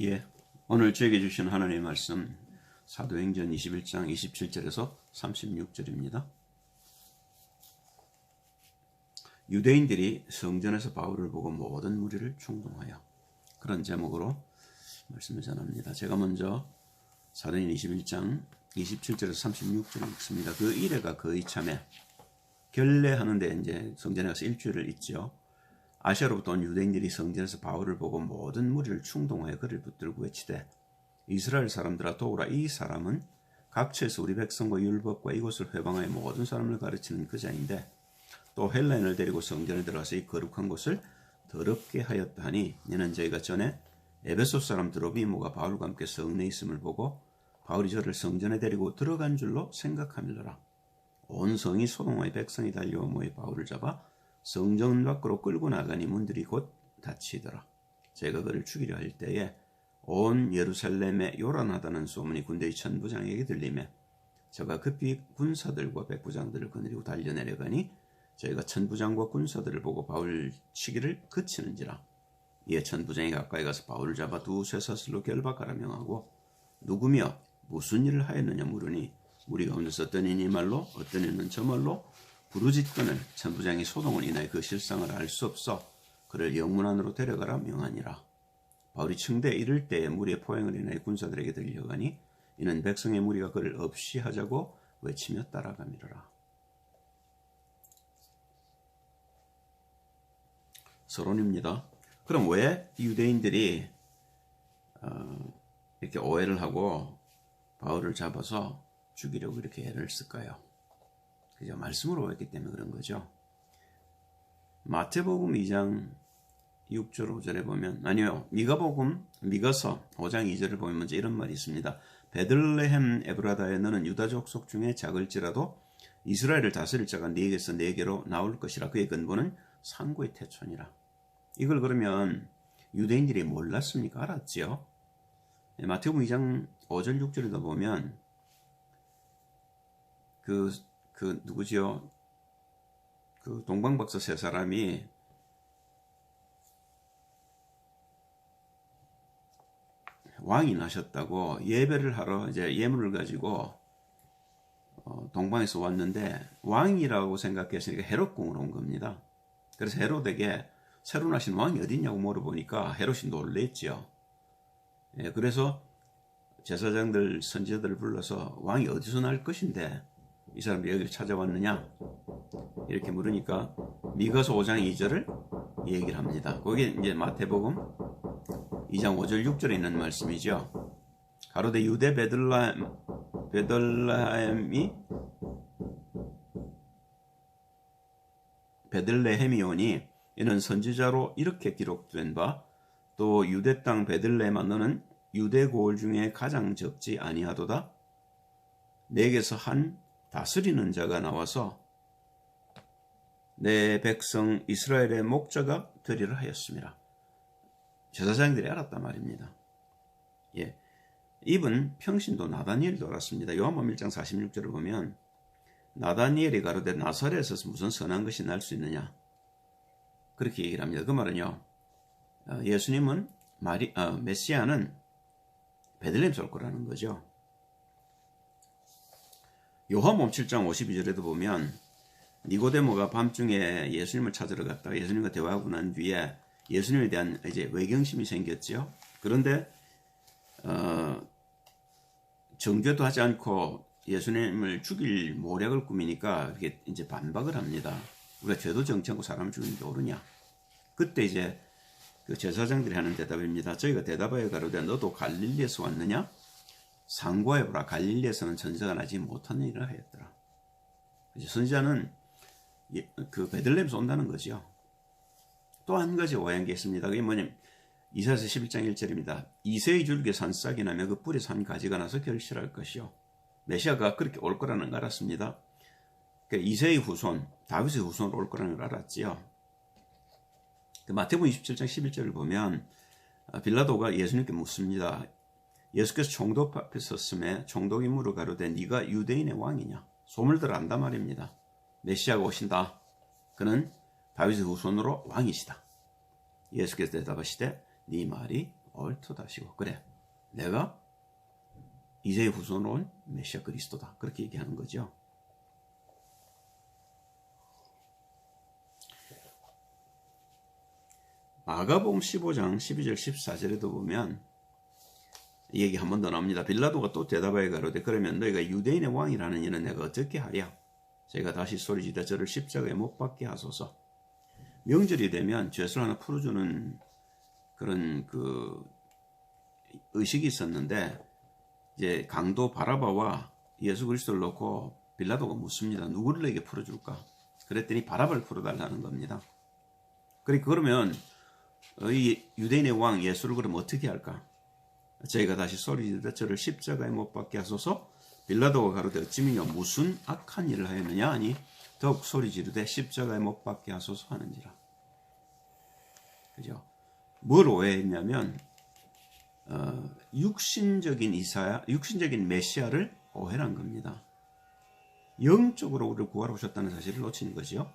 예, 오늘 저에게 주신 하나님의 말씀 사도행전 21장 27절에서 36절입니다. 유대인들이 성전에서 바울을 보고 모든 무리를 충동하여, 그런 제목으로 말씀을 전합니다. 제가 먼저 사도행전 21장 27절에서 36절을 읽습니다. 그 이래가 거의 참에 결례하는데 이제 성전에 가서 일주일을 있죠. 아시아로부터 온 유대인들이 성전에서 바울을 보고 모든 무리를 충동하여 그를 붙들고 외치되, 이스라엘 사람들아 도우라. 이 사람은 각처에서 우리 백성과 율법과 이곳을 회방하여 모든 사람을 가르치는 그자인데 또 헬라인을 데리고 성전에 들어가서 이 거룩한 곳을 더럽게 하였다 하니, 이는 저희가 전에 에베소 사람 드로비모가 바울과 함께 성내에 있음을 보고 바울이 저를 성전에 데리고 들어간 줄로 생각하밀러라. 온 성이 소동하여 백성이 달려와 모여 바울을 잡아 성전 밖으로 끌고 나가니 문들이 곧 닫히더라. 제가 그를 죽이려 할 때에 온 예루살렘에 요란하다는 소문이 군대의 천부장에게 들리매 저가 급히 군사들과 백부장들을 거느리고 달려내려가니 저희가 천부장과 군사들을 보고 바울 치기를 그치는지라. 이에 천부장이 가까이 가서 바울을 잡아 두 쇠사슬로 결박하라 명하고, 누구며 무슨 일을 하였느냐 물으니 우리 가운데서 어떤 이는 이 말로 어떤 이는 저 말로 부르짖거늘 천부장이 소동을 인하여 그 실상을 알 수 없어 그를 영문 안으로 데려가라 명하니라. 바울이 층대에 이를 때에 무리의 포행을 인하여 군사들에게 들려가니 이는 백성의 무리가 그를 없이 하자고 외치며 따라가미르라. 서론입니다. 그럼 왜 유대인들이 이렇게 오해를 하고 바울을 잡아서 죽이려고 이렇게 애를 쓸까요? 그죠? 말씀으로 했기 때문에 그런 거죠. 마태복음 2장 6절 5절에 보면, 아니요, 미가서 5장 2절을 보면 먼저 이런 말이 있습니다. 베들레헴 에브라다에 너는 유다 족속 중에 작을지라도 이스라엘을 다스릴 자가 네게서 네게로 나올 것이라. 그의 근본은 상고의 태촌이라. 이걸 그러면 유대인들이 몰랐습니까? 알았지요. 마태복음 2장 5절 6절에도 보면 누구지요? 그 동방박사 세 사람이 왕이 나셨다고 예배를 하러 이제 예물을 가지고 동방에서 왔는데, 왕이라고 생각했으니까 헤롯궁으로 온 겁니다. 그래서 헤롯에게 새로 나신 왕이 어딨냐고 물어보니까 헤롯이 놀랬죠. 예, 그래서 제사장들 선지자들을 불러서 왕이 어디서 날 것인데 이 사람들이 여기를 찾아왔느냐 이렇게 물으니까 미가서 5장 2절을 얘기를 합니다. 거기에 이제 마태복음 2장 5절 6절에 있는 말씀이죠. 가로되 유대 베들레헴이오니 이는 선지자로 이렇게 기록된 바, 또 유대 땅 베들레헴아 너는 유대 고을 중에 가장 적지 아니하도다. 내게서 한 다스리는 자가 나와서 내 백성 이스라엘의 목자가 되리라 하였습니다. 제사장들이 알았단 말입니다. 예, 이분 평신도 나다니엘도 알았습니다. 요한복음 1장 46절을 보면 나다니엘이 가로되 나사렛에서 무슨 선한 것이 날 수 있느냐 그렇게 얘기를 합니다. 그 말은요, 예수님은 메시아는 베들레헴에서 올 거라는 거죠. 요한복음 7장 52절에도 보면 니고데모가 밤중에 예수님을 찾으러 갔다가 예수님과 대화하고 난 뒤에 예수님에 대한 이제 외경심이 생겼죠. 그런데 정죄도 하지 않고 예수님을 죽일 모략을 꾸미니까 이렇게 이제 반박을 합니다. 우리가 죄도 정치 않고 사람을 죽이는 게 옳으냐? 그때 이제 그 제사장들이 하는 대답입니다. 저희가 대답하여 가로되 너도 갈릴리에서 왔느냐? 상고해보라. 갈릴리에서는 선지자가 나지 못하는 일을 하였더라. 선지자는 그 베들레헴에서 온다는 거죠. 또 한 가지 오해한 게 있습니다. 그게 뭐냐면 이사야서 11장 1절입니다. 이새의 줄기에 산싹이 나며 그 뿌리에서 한 가지가 나서 결실할 것이요. 메시아가 그렇게 올 거라는 걸 알았습니다. 그러니까 이새의 후손, 다윗의 후손으로 올 거라는 걸 알았지요. 마태복음 27장 11절을 보면 빌라도가 예수님께 묻습니다. 예수께서 총독 앞에 섰음에 총독이 물어 가로되 네가 유대인의 왕이냐? 소문들 안단 말입니다. 메시아가 오신다. 그는 다윗의 후손으로 왕이시다. 예수께서 대답하시되 네 말이 옳도다 하시고 그래 내가 이새의 후손으로 온 메시아 그리스도다 그렇게 얘기하는 거죠. 마가복음 15장 12절 14절에도 보면 이 얘기 한 번 더 나옵니다. 빌라도가 또 대답하여 가로되 그러면 너희가 유대인의 왕이라는 이는 내가 어떻게 하랴? 저희가 다시 소리지르되 저를 십자가에 못 박게 하소서. 명절이 되면 죄를 하나 풀어주는 그런 그 의식이 있었는데 이제 강도 바라바와 예수 그리스도를 놓고 빌라도가 묻습니다. 누구를 너에게 풀어줄까? 그랬더니 바라바를 풀어달라는 겁니다. 그러면 이 유대인의 왕 예수를 그럼 어떻게 할까? 저희가 다시 소리지르되 저를 십자가에 못 박게 하소서. 빌라도가 가로되 어찌미냐 무슨 악한 일을 하였느냐 하니 더욱 소리지르되 십자가에 못 박게 하소서 하는지라. 그죠? 뭘 오해했냐면 육신적인 메시아를 오해한 겁니다. 영적으로 우리를 구하러 오셨다는 사실을 놓친 거죠.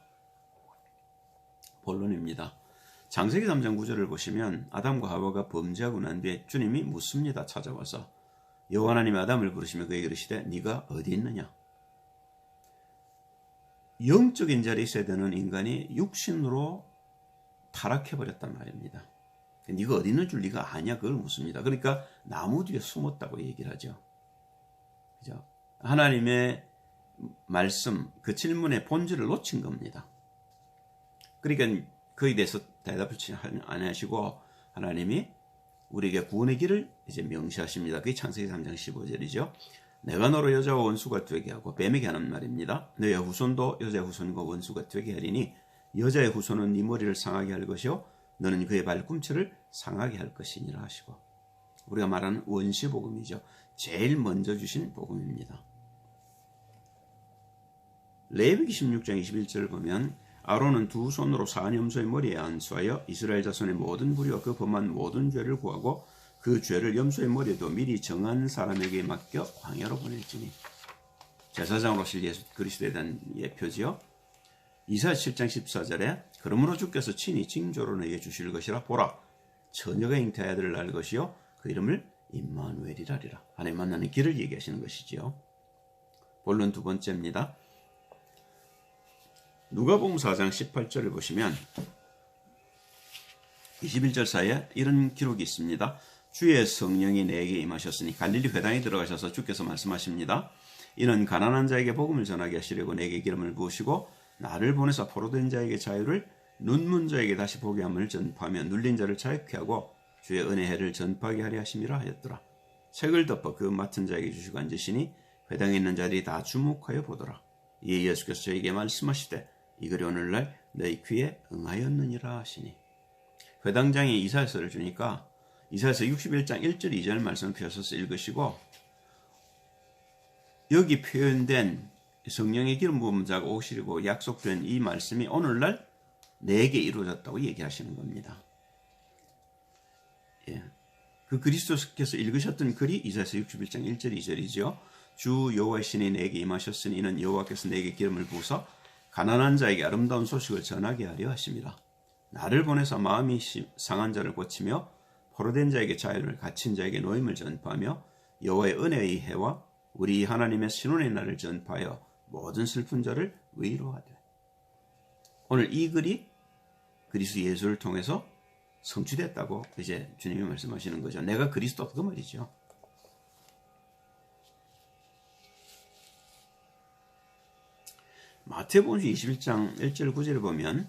본론입니다. 창세기 3장 9절을 보시면 아담과 하와가 범죄하고 난 뒤에 주님이 묻습니다. 찾아와서 여호와 하나님이 아담을 부르시며 그에게 이르시되 네가 어디 있느냐? 영적인 자리에 있어야 되는 인간이 육신으로 타락해버렸단 말입니다. 네가 어디 있는 줄 네가 아냐? 그걸 묻습니다. 그러니까 나무 뒤에 숨었다고 얘기를 하죠. 그죠? 하나님의 말씀, 그 질문의 본질을 놓친 겁니다. 그러니까 그에 대해서 대답을 안 하시고 하나님이 우리에게 구원의 길을 이제 명시하십니다. 그게 창세기 3장 15절이죠. 내가 너로 여자와 원수가 되게 하고 뱀에게 하는 말입니다. 너의 후손도 여자의 후손과 원수가 되게 하리니 여자의 후손은 네 머리를 상하게 할 것이요 너는 그의 발꿈치를 상하게 할 것이니라 하시고 우리가 말하는 원시복음이죠. 제일 먼저 주신 복음입니다. 레위기 16장 21절을 보면 아론은 두 손으로 산 염소의 머리에 안수하여 이스라엘 자손의 모든 불의와 그 범한 모든 죄를 구하고 그 죄를 염소의 머리에도 미리 정한 사람에게 맡겨 광야로 보낼지니 제사장으로 오실 예수 그리스도에 대한 예표지요. 이사야 7장 14절에 그러므로 주께서 친히 징조로 너에게 주실 것이라 보라 처녀가 잉태하여 아들을 낳을 것이요 그 이름을 임마누엘이라리라. 하나님 만나는 길을 얘기하시는 것이지요. 본론 두 번째입니다. 누가복음 4장 18절을 보시면 21절 사이에 이런 기록이 있습니다. 주의 성령이 내게 임하셨으니 갈릴리 회당에 들어가셔서 주께서 말씀하십니다. 이는 가난한 자에게 복음을 전하게 하시려고 내게 기름을 부으시고 나를 보내사 포로된 자에게 자유를 눈문 자에게 다시 보게 함을 전파하며 눌린 자를 자유케 하고 주의 은혜의 해를 전파하게 하려 하심이라 하였더라. 책을 덮어 그 맡은 자에게 주시고 앉으시니 회당에 있는 자들이 다 주목하여 보더라. 이에 예수께서 저에게 말씀하시되 이 글이 오늘날 너희 귀에 응하였느니라 하시니 회당장이 이사야서를 주니까 이사야서 61장 1절 2절 말씀을 펴셔서 읽으시고 여기 표현된 성령의 기름 부은 자가 오시고 약속된 이 말씀이 오늘날 내게 이루어졌다고 얘기하시는 겁니다. 예. 그 그리스도께서 읽으셨던 글이 이사야서 61장 1절 2절이죠. 주 여호와의 신이 내게 임하셨으니 이는 여호와께서 내게 기름을 부으사 가난한 자에게 아름다운 소식을 전하게 하려 하심이라. 나를 보내서 마음이 상한 자를 고치며 포로된 자에게 자유를 갇힌 자에게 노임을 전파하며 여호와의 은혜의 해와 우리 하나님의 신원의 날을 전파하여 모든 슬픈 자를 위로하되. 오늘 이 글이 그리스도 예수를 통해서 성취됐다고 이제 주님이 말씀하시는 거죠. 내가 그리스도 그 말이죠. 마태복음 21장 1절 9절을 보면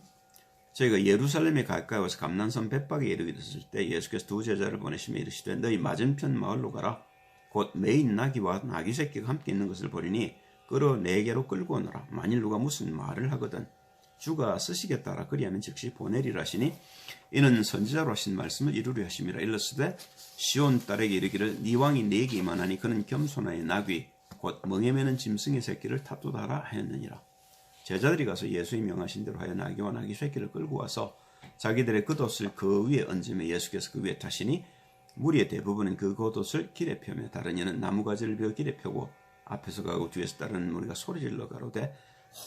저희가 예루살렘에 가까이 와서 감난산 벳박에 이르게 됐을 때 예수께서 두 제자를 보내시며 이르시되 너희 맞은편 마을로 가라. 곧 매인 나귀와 나귀 새끼가 함께 있는 것을 보리니 끌어 내게로 끌고 오너라. 만일 누가 무슨 말을 하거든 주가 쓰시겠다라 그리하면 즉시 보내리라 하시니 이는 선지자로 하신 말씀을 이루려 하심이라. 일렀으되 시온 딸에게 이르기를 네 왕이 네게 임하나니 그는 겸손하여 나귀 곧 멍에 매는 짐승의 새끼를 탑도하라 하였느니라. 제자들이 가서 예수의 명하신 대로 하여 나귀와 나귀 새끼를 끌고 와서 자기들의 겉옷을 그 위에 얹으며 예수께서 그 위에 타시니 무리의 대부분은 그 겉옷을 길에 펴며 다른 이는 나무가지를 베어 길에 펴고 앞에서 가고 뒤에서 따르는 무리가 소리질러 가로되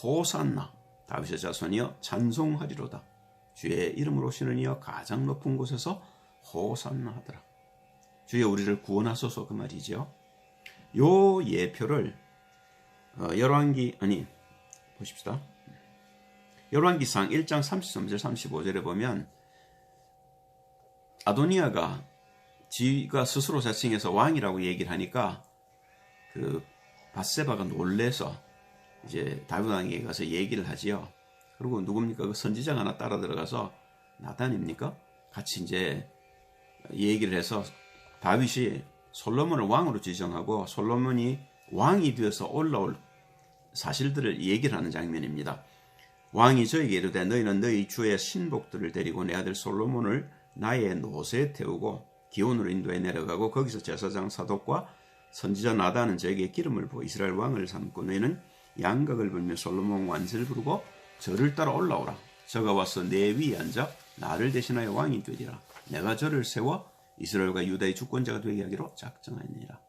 호산나 다윗의 자손이여 찬송하리로다. 주의 이름으로 오시는 이여 가장 높은 곳에서 호산나 하더라. 주여 우리를 구원하소서 그 말이죠. 요 예표를 보십시다. 열왕기상 1장 33절 35절에 보면 아도니아가 지가 스스로 자칭해서 왕이라고 얘기를 하니까 그 밧세바가 놀래서 이제 다윗 왕에게 가서 얘기를 하지요. 그리고 누굽니까? 그 선지자가 하나 따라 들어가서 나단입니까? 같이 이제 얘기를 해서 다윗이 솔로몬을 왕으로 지정하고 솔로몬이 왕이 되어서 올라올 사실들을 얘기를 하는 장면입니다. 왕이 저에게 이르되 너희는 너희 주의 신복들을 데리고 내 아들 솔로몬을 나의 노새에 태우고 기온으로 인도에 내려가고 거기서 제사장 사독과 선지자 나단은 저에게 기름을 부어 이스라엘 왕을 삼고 너희는 양각을 불며 솔로몬 완세를 부르고 저를 따라 올라오라. 저가 와서 내 위에 앉아 나를 대신하여 왕이 되리라. 내가 저를 세워 이스라엘과 유다의 주권자가 되게 하기로 작정하니라.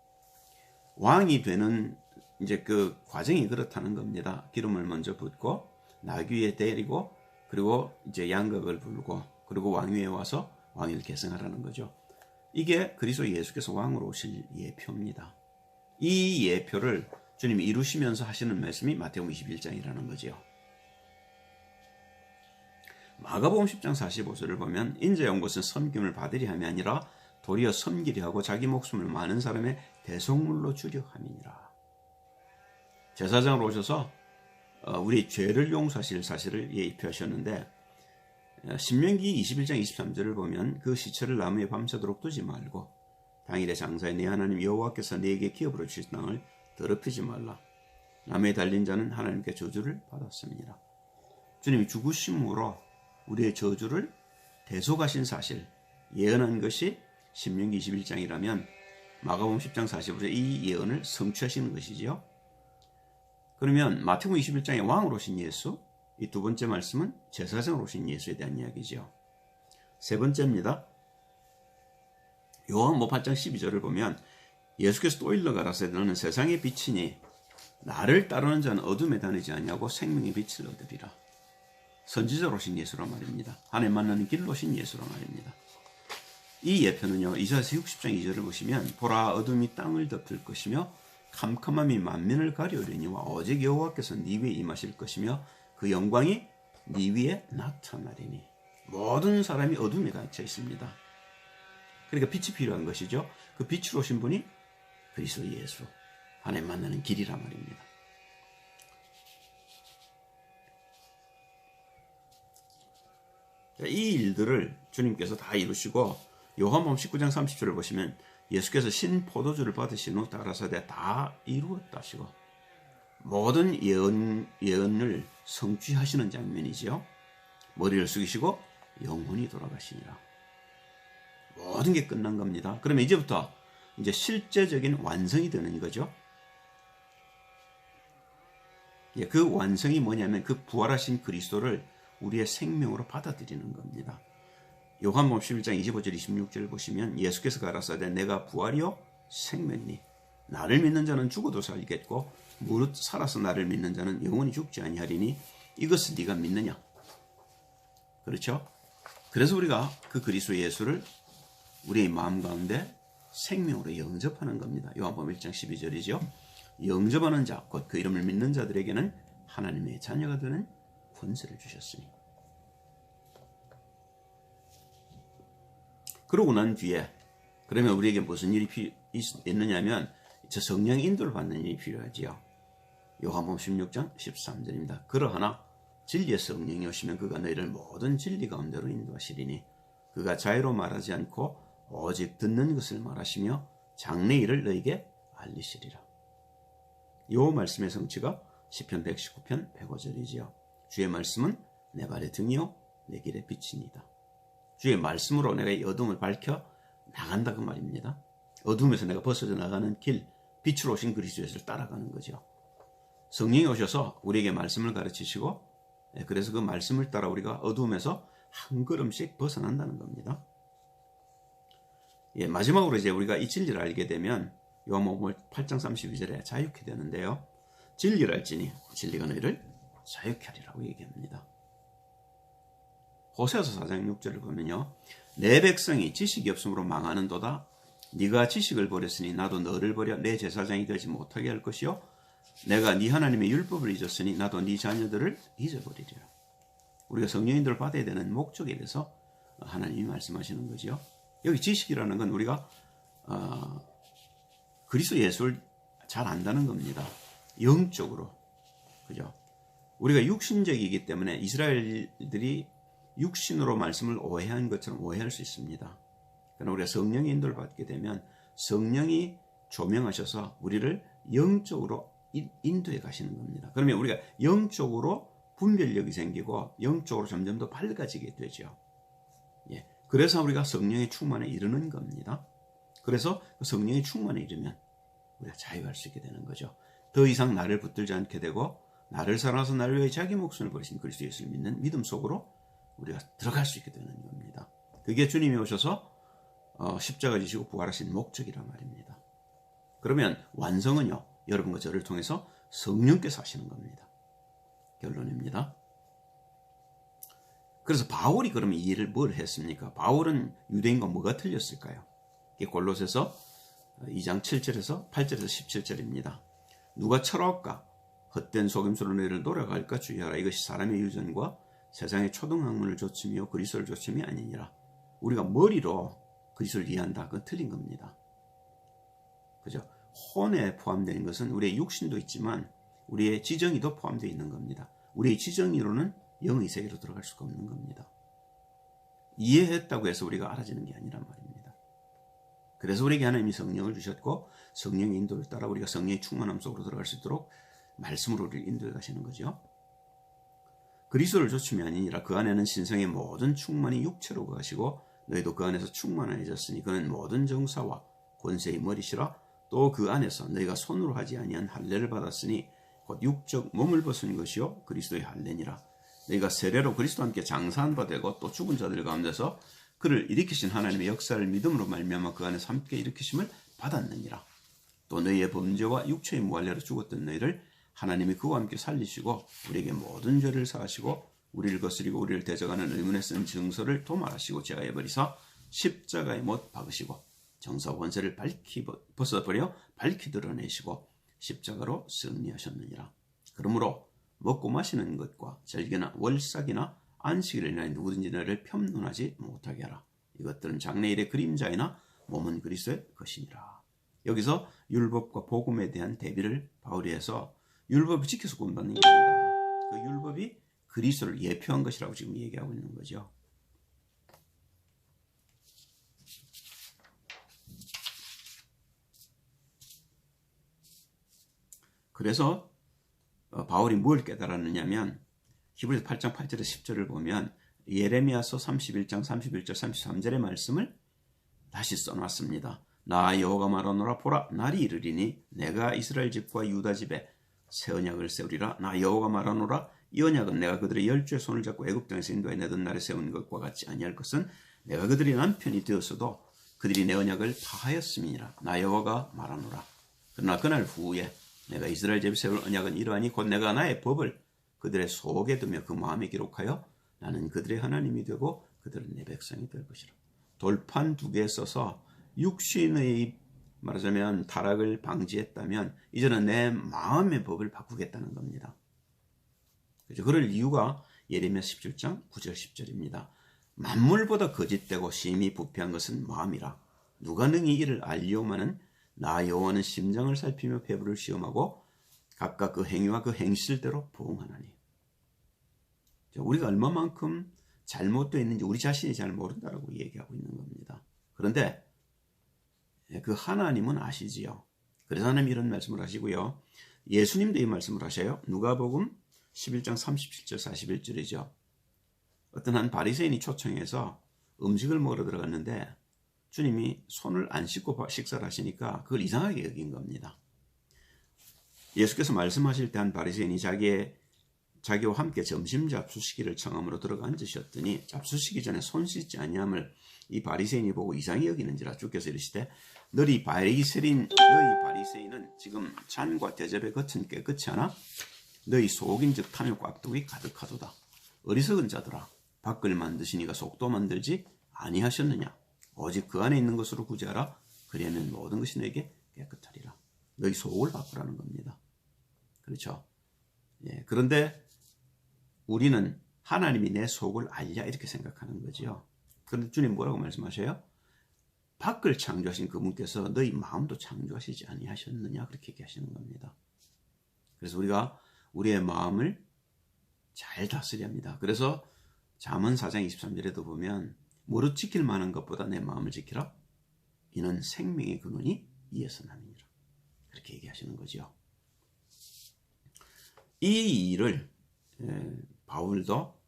왕이 되는 이제 그 과정이 그렇다는 겁니다. 기름을 먼저 붓고 나귀에 데리고 그리고 이제 양각을 불고 그리고 왕위에 와서 왕위를 계승하라는 거죠. 이게 그리스도 예수께서 왕으로 오실 예표입니다. 이 예표를 주님이 이루시면서 하시는 말씀이 마태복음 21장이라는 거죠. 마가복음 10장 45절을 보면 인자에 온 것은 섬김을 받으리 함이 아니라 도리어 섬기려 하고 자기 목숨을 많은 사람의 대속물로 주려 함이니라. 제사장으로 오셔서 우리 죄를 용서하실 사실을 예표하셨는데 신명기 21장 23절을 보면 그 시체를 나무에 밤새도록 두지 말고 당일에 장사에 내 하나님 여호와께서 네게 기업으로 주신 땅을 더럽히지 말라. 나무에 달린 자는 하나님께 저주를 받았습니다. 주님이 죽으심으로 우리의 저주를 대속하신 사실 예언한 것이 신명기 21장이라면 마가복음 10장 45절에 이 예언을 성취하시는 것이지요. 그러면 마태복음 21장에 왕으로 오신 예수, 이 두 번째 말씀은 제사장으로 오신 예수에 대한 이야기죠. 세 번째입니다. 요한복음 8장 12절을 보면 예수께서 또 일러 가라사대 너는 세상의 빛이니 나를 따르는 자는 어둠에 다니지 아니하고 생명의 빛을 얻으리라. 선지자로 오신 예수란 말입니다. 하나님 만나는 길로 오신 예수란 말입니다. 이 예표는요, 이사야서 60장 2절을 보시면 보라 어둠이 땅을 덮을 것이며 캄캄함이 만민을 가려우리니와 오직 여호와께서 네 위에 임하실 것이며 그 영광이 네 위에 나타나리니. 모든 사람이 어둠에 갇혀 있습니다. 그러니까 빛이 필요한 것이죠. 그 빛으로 오신 분이 그리스도 예수, 하나님 만나는 길이란 말입니다. 이 일들을 주님께서 다 이루시고 요한복음 19장 30절을 보시면 예수께서 신포도주를 받으신 후 가라사대 다 이루었다 하시고 모든 예언을 성취하시는 장면이지요. 머리를 숙이시고 영혼이 돌아가시니라. 모든 게 끝난 겁니다. 그러면 이제부터 이제 실제적인 완성이 되는 거죠. 그 완성이 뭐냐면 그 부활하신 그리스도를 우리의 생명으로 받아들이는 겁니다. 요한복음 11장 25절 26절을 보시면 예수께서 가라사대 내가 부활이요 생명이니 나를 믿는 자는 죽어도 살겠고 무릇 살아서 나를 믿는 자는 영원히 죽지 아니하리니 이것을 네가 믿느냐. 그렇죠? 그래서 우리가 그 그리스도 예수를 우리의 마음 가운데 생명으로 영접하는 겁니다. 요한복음 1장 12절이죠. 영접하는 자, 곧 그 이름을 믿는 자들에게는 하나님의 자녀가 되는 권세를 주셨으니. 그러고 난 뒤에 그러면 우리에게 무슨 일이 있느냐면 저 성령 인도를 받는 일이 필요하지요. 요한복음 16장 13절입니다. 그러하나 진리의 성령이 오시면 그가 너희를 모든 진리 가운데로 인도하시리니 그가 자유로 말하지 않고 오직 듣는 것을 말하시며 장래 일을 너희에게 알리시리라. 요 말씀의 성취가 시편 119편 105절이지요. 주의 말씀은 내 발의 등이요 내 길의 빛이니이다. 주의 말씀으로 내가 이 어둠을 밝혀 나간다 그 말입니다. 어둠에서 내가 벗어져 나가는 길, 빛으로 오신 그리스도 예수를 따라가는 거죠. 성령이 오셔서 우리에게 말씀을 가르치시고 그래서 그 말씀을 따라 우리가 어둠에서 한 걸음씩 벗어난다는 겁니다. 마지막으로 이제 우리가 이 진리를 알게 되면 요한복음 8장 32절에 자유케 되는데요. 진리를 알지니 진리가 너희를 자유케 하리라고 얘기합니다. 호세아서 4장 6절을 보면요. 내 백성이 지식이 없으므로 망하는도다. 네가 지식을 버렸으니 나도 너를 버려 내 제사장이 되지 못하게 할 것이요 내가 네 하나님의 율법을 잊었으니 나도 네 자녀들을 잊어버리리라. 우리가 성령인들을 받아야 되는 목적에 대해서 하나님이 말씀하시는 거죠. 여기 지식이라는 건 우리가 그리스도 예수를 잘 안다는 겁니다. 영적으로. 그죠? 우리가 육신적이기 때문에 이스라엘들이 육신으로 말씀을 오해한 것처럼 오해할 수 있습니다. 그러나 우리가 성령의 인도를 받게 되면 성령이 조명하셔서 우리를 영적으로 인도해 가시는 겁니다. 그러면 우리가 영적으로 분별력이 생기고 영적으로 점점 더 밝아지게 되죠. 예. 그래서 우리가 성령의 충만에 이르는 겁니다. 그래서 그 성령의 충만에 이르면 우리가 자유할 수 있게 되는 거죠. 더 이상 나를 붙들지 않게 되고 나를 사랑하서 나를 위해 자기 목숨을 버리신 그리스도 예수를 믿는 믿음 속으로 우리가 들어갈 수 있게 되는 겁니다. 그게 주님이 오셔서 십자가 지시고 부활하신 목적이란 말입니다. 그러면 완성은요, 여러분과 저를 통해서 성령께서 하시는 겁니다. 결론입니다. 그래서 바울이 그러면 이 일을 뭘 했습니까? 바울은 유대인과 뭐가 틀렸을까요? 이게 골로새서 2장 7절에서 8절에서 17절입니다. 누가 철학과 헛된 속임수로 너희를 노력할까 주의하라. 이것이 사람의 유전과 세상의 초등학문을 조침이요 그리스도를 조침이 아니니라. 우리가 머리로 그리스도를 이해한다. 그건 틀린 겁니다. 그죠? 혼에 포함되는 것은 우리의 육신도 있지만 우리의 지정의도 포함되어 있는 겁니다. 우리의 지정의로는 영의 세계로 들어갈 수가 없는 겁니다. 이해했다고 해서 우리가 알아지는 게 아니란 말입니다. 그래서 우리에게 하나님이 성령을 주셨고 성령의 인도를 따라 우리가 성령의 충만함 속으로 들어갈 수 있도록 말씀으로 우리를 인도해 가시는 거죠. 그리스도를 조침이 아니니라. 그 안에는 신성의 모든 충만이 육체로 거하시고 너희도 그 안에서 충만해졌으니 그는 모든 정사와 권세의 머리시라. 또 그 안에서 너희가 손으로 하지 아니한 할례를 받았으니 곧 육적 몸을 벗은 것이요 그리스도의 할례니라. 너희가 세례로 그리스도와 함께 장사한 바 되고 또 죽은 자들 가운데서 그를 일으키신 하나님의 역사를 믿음으로 말미암아 그 안에서 함께 일으키심을 받았느니라. 또 너희의 범죄와 육체의 무할례로 죽었던 너희를 하나님이 그와 함께 살리시고 우리에게 모든 죄를 사하시고 우리를 거스리고 우리를 대적하는 의문에 쓴 증서를 도말하시고 제하여 버리사 십자가에 못 박으시고 정사 권세를 밝히 벗어버려 밝히 드러내시고 십자가로 승리하셨느니라. 그러므로 먹고 마시는 것과 절기나 월삭이나 안식일을 인하여 누구든지 너를 편론하지 못하게 하라. 이것들은 장래일의 그림자이나 몸은 그리스도의 것이니라. 여기서 율법과 복음에 대한 대비를 바울이 해서 율법을 지켜서 구원받는 게 아니다. 그 율법이 그리스도를 예표한 것이라고 지금 얘기하고 있는 거죠. 그래서 바울이 뭘 깨달았느냐면 히브리서 8장 8절에서 10절을 보면 예레미야서 31장 31절 33절의 말씀을 다시 써놨습니다. 나 여호와가 말하노라. 보라 날이 이르리니 내가 이스라엘 집과 유다 집에 새 언약을 세우리라. 나 여호와가 말하노라. 이 언약은 내가 그들의 열주의 손을 잡고 애굽 땅에서 인도해 내던 날에 세운 것과 같지 아니할 것은 내가 그들의 남편이 되었어도 그들이 내 언약을 파하였음이니라. 나 여호와가 말하노라. 그러나 그날 후에 내가 이스라엘 집에 세울 언약은 이러하니 곧 내가 나의 법을 그들의 속에 두며 그 마음에 기록하여 나는 그들의 하나님이 되고 그들은 내 백성이 될 것이라. 돌판 2개 써서 육신의 말하자면 타락을 방지했다면 이제는 내 마음의 법을 바꾸겠다는 겁니다. 그렇죠? 그럴 이유가 예레미야 17장 9절 10절입니다. 만물보다 거짓되고 심히 부패한 것은 마음이라. 누가 능히 이를 알리오마는 나 여호와는 심장을 살피며 배부를 시험하고 각각 그 행위와 그 행실대로 보응하나니. 우리가 얼마만큼 잘못되어 있는지 우리 자신이 잘 모른다라고 얘기하고 있는 겁니다. 그런데 그 하나님은 아시지요. 그래서 하나님 이런 말씀을 하시고요. 예수님도 이 말씀을 하셔요. 누가복음 11장 37절 41절이죠. 어떤 한 바리새인이 초청해서 음식을 먹으러 들어갔는데 주님이 손을 안 씻고 식사를 하시니까 그걸 이상하게 여긴 겁니다. 예수께서 말씀하실 때 한 바리새인이 자기와 함께 점심 잡수시기를 청함으로 들어가 앉으셨더니 잡수시기 전에 손 씻지 아니함을 이 바리새인이 보고 이상히 여기는지라 주께서 이르시되 너희 바리새인은 지금 잔과 대접의 겉은 깨끗이 하나 너희 속인 즉 탐욕과 악독이 가득하도다. 어리석은 자들아 밖을 만드시니가 속도 만들지 아니하셨느냐. 오직 그 안에 있는 것으로 구제하라. 그리하면 모든 것이 너에게 깨끗하리라. 너희 속을 바꾸라는 겁니다. 그렇죠? 예, 그런데 우리는 하나님이 내 속을 알랴 이렇게 생각하는 거지요. 그런데 주님 뭐라고 말씀하셔요? 밖을 창조하신 그분께서 너희 마음도 창조하시지 아니하셨느냐 그렇게 얘기하시는 겁니다. 그래서 우리가 우리의 마음을 잘 다스려야 합니다. 그래서 잠언 4장 23절에도 보면 무릇 지킬 만한 것보다 내 마음을 지키라. 이는 생명의 근원이 이에서 나느니라. 그렇게 얘기하시는 거죠. 이 일을 바울도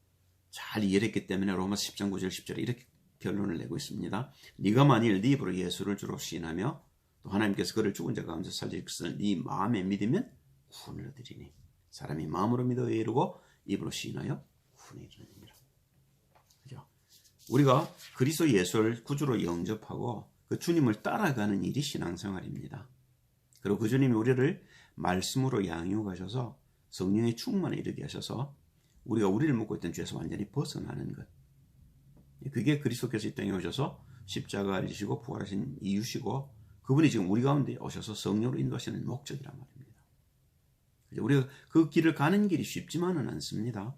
잘 이해했기 때문에 로마서 10장 9절 10절에 이렇게 결론을 내고 있습니다. 네가 만일 네 입으로 예수를 주로 시인하며 또 하나님께서 그를 죽은 자 가운데 살리실 것을 네 마음에 믿으면 구원을 얻으리니 사람이 마음으로 믿어 이르고 입으로 시인하여 구원에 이르느니라. 그죠? 우리가 그리스도 예수를 구주로 영접하고 그 주님을 따라가는 일이 신앙생활입니다. 그리고 그 주님이 우리를 말씀으로 양육하셔서 성령의 충만에 이르게 하셔서 우리가 우리를 묶고 있던 죄에서 완전히 벗어나는 것. 그게 그리스도께서 이 땅에 오셔서 십자가를 지시고 부활하신 이유시고 그분이 지금 우리 가운데 오셔서 성령으로 인도하시는 목적이란 말입니다. 우리가 그 길을 가는 길이 쉽지만은 않습니다.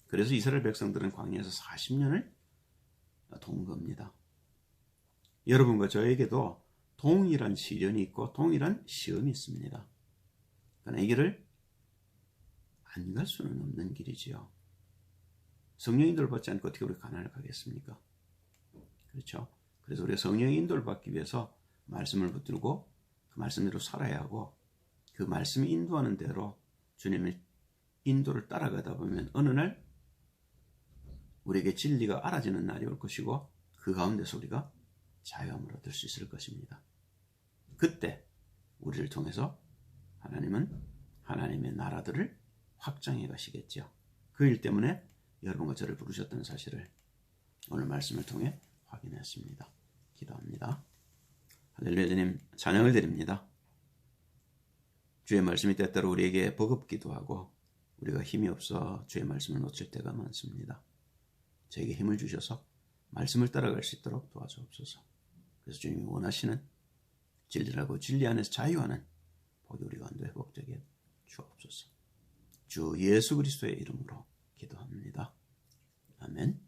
그래서 이스라엘 백성들은 광야에서 40년을 돈 겁니다. 여러분과 저에게도 동일한 시련이 있고 동일한 시험이 있습니다. 그러나 이 길을 안 갈 수는 없는 길이지요. 성령 인도를 받지 않고 어떻게 우리가 가난을 가겠습니까? 그렇죠? 그래서 우리가 성령의 인도를 받기 위해서 말씀을 붙들고 그 말씀대로 살아야 하고 그 말씀이 인도하는 대로 주님의 인도를 따라가다 보면 어느 날 우리에게 진리가 알아지는 날이 올 것이고 그 가운데서 우리가 자유함을 얻을 수 있을 것입니다. 그때 우리를 통해서 하나님은 하나님의 나라들을 확장해 가시겠죠. 그 일 때문에 여러분과 저를 부르셨다는 사실을 오늘 말씀을 통해 확인했습니다. 기도합니다. 할렐루야. 주님 찬양을 드립니다. 주의 말씀이 때때로 우리에게 버겁기도 하고 우리가 힘이 없어 주의 말씀을 놓칠 때가 많습니다. 저에게 힘을 주셔서 말씀을 따라갈 수 있도록 도와주옵소서. 그래서 주님이 원하시는 진리라고 진리 안에서 자유하는 복이 우리 가운데 회복되게 주옵소서. 주 예수 그리스도의 이름으로 기도합니다. 아멘.